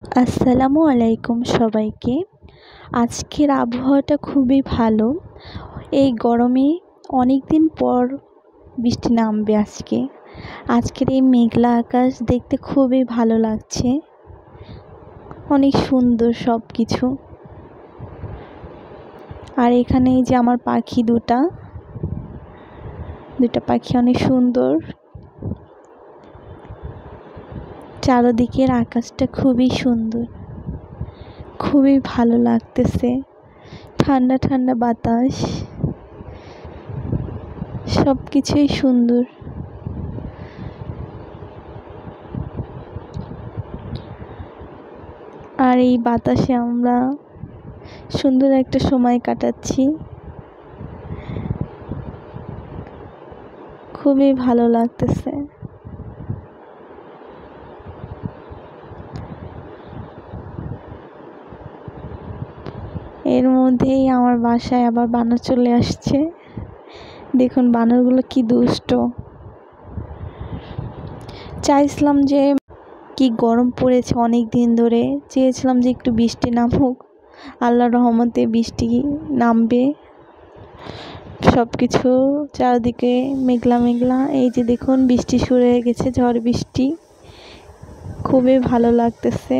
আসসালামু আলাইকুম সবাইকে। আজকের আবহাওয়াটা খুবই ভালো। এই গরমে অনেক দিন পর বৃষ্টি নামবে আজকে। আজকের এই মেঘলা আকাশ দেখতে খুবই ভালো লাগছে, অনেক সুন্দর সব কিছু। আর এখানে এই যে আমার পাখি দুটা পাখি অনেক সুন্দর। চারদিকের আকাশটা খুবই সুন্দর, খুবই ভালো লাগতেছে। ঠান্ডা ঠান্ডা বাতাস, সব কিছুই সুন্দর। আর এই বাতাসে আমরা সুন্দর একটা সময় কাটাচ্ছি, খুবই ভালো লাগতেছে। এর মধ্যেই আমার বাসায় আবার বানর চলে আসছে। দেখুন বানরগুলো কি দুষ্ট। চাইছিলাম যে কি গরম পড়েছে অনেক দিন ধরে, চেয়েছিলাম যে একটু বৃষ্টি নামুক। আল্লাহর রহমতে বৃষ্টি নামবে। সব কিছু চারদিকে মেঘলা মেঘলা। এই যে দেখুন বৃষ্টি শুরু হয়ে গেছে, ঝড় বৃষ্টি। খুবই ভালো লাগতেছে।